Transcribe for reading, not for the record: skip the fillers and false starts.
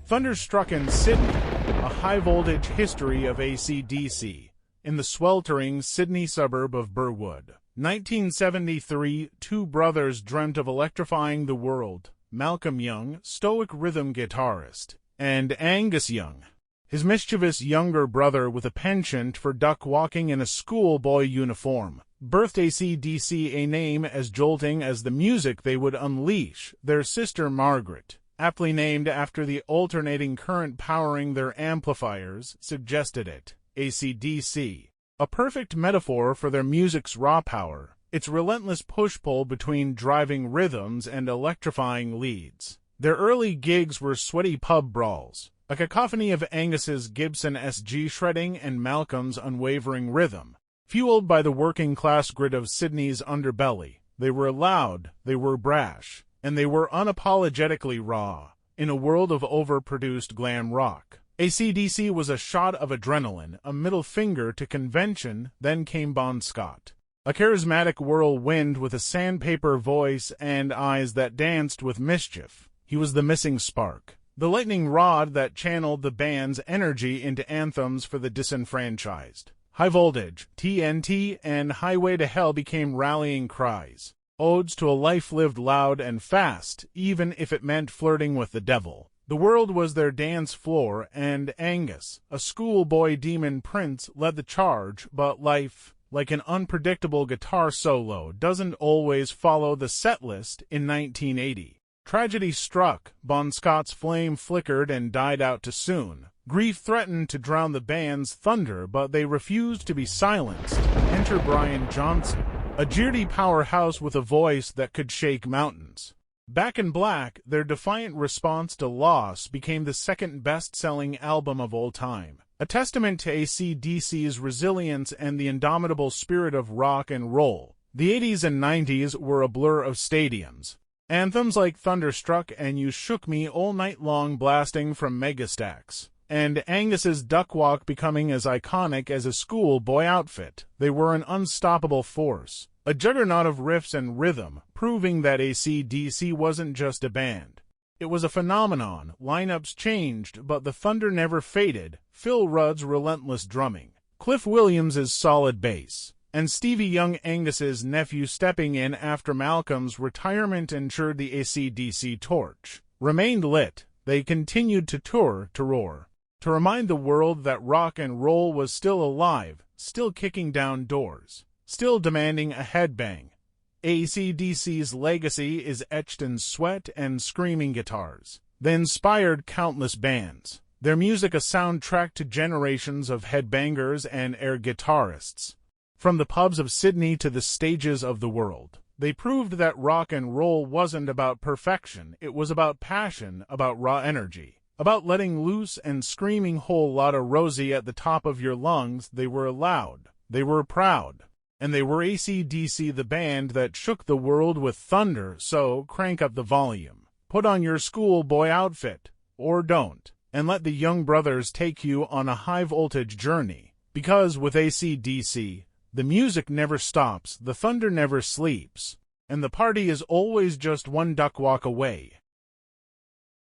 Thunderstruck in Sydney, a high-voltage history of AC/DC. In the sweltering Sydney suburb of Burwood, 1973, two brothers dreamt of electrifying the world. Malcolm Young, stoic rhythm guitarist, and Angus Young, his mischievous younger brother with a penchant for duck-walking in a schoolboy uniform, birthed AC/DC, a name as jolting as the music they would unleash. Their sister Margaret, aptly named after the alternating current powering their amplifiers, suggested it. AC/DC, a perfect metaphor for their music's raw power, its relentless push-pull between driving rhythms and electrifying leads. Their early gigs were sweaty pub brawls, a cacophony of Angus's Gibson SG shredding and Malcolm's unwavering rhythm, fueled by the working-class grit of Sydney's underbelly. They were loud, they were brash, and they were unapologetically raw. In a world of overproduced glam rock, AC/DC was a shot of adrenaline, a middle finger to convention. Then came Bon Scott, a charismatic whirlwind with a sandpaper voice and eyes that danced with mischief. He was the missing spark, the lightning rod that channeled the band's energy into anthems for the disenfranchised. High Voltage, TNT, and Highway to Hell became rallying cries, odes to a life lived loud and fast, even if it meant flirting with the devil. The world was their dance floor, and Angus, a schoolboy demon prince, led the charge. But life, like an unpredictable guitar solo, doesn't always follow the set list. In 1980, tragedy struck. Bon Scott's flame flickered and died out too soon. Grief threatened to drown the band's thunder, but they refused to be silenced. Enter Brian Johnson, a jeerty powerhouse with a voice that could shake mountains. Back in Black, their defiant response to loss became the second best-selling album of all time, a testament to AC/DC's resilience and the indomitable spirit of rock and roll. The 80s and 90s were a blur of stadiums. Anthems like Thunderstruck and You Shook Me all night long blasting from megastacks, and Angus's Duckwalk becoming as iconic as a schoolboy outfit. They were an unstoppable force, a juggernaut of riffs and rhythm, proving that AC/DC wasn't just a band. It was a phenomenon. Lineups changed, but the thunder never faded. Phil Rudd's relentless drumming, Cliff Williams's solid bass, and Stevie Young, Angus's nephew, stepping in after Malcolm's retirement ensured the AC/DC torch remained lit. They continued to tour, to roar, to remind the world that rock and roll was still alive, still kicking down doors, still demanding a headbang. AC/DC's legacy is etched in sweat and screaming guitars. They inspired countless bands, their music a soundtrack to generations of headbangers and air guitarists. From the pubs of Sydney to the stages of the world, they proved that rock and roll wasn't about perfection. It was about passion, about raw energy, about letting loose and screaming whole lotta Rosie at the top of your lungs. They were loud, they were proud, and they were AC/DC, the band that shook the world with thunder. So crank up the volume, put on your schoolboy outfit, or don't, and let the Young brothers take you on a high-voltage journey. Because with AC/DC, the music never stops, the thunder never sleeps, and the party is always just one duck walk away.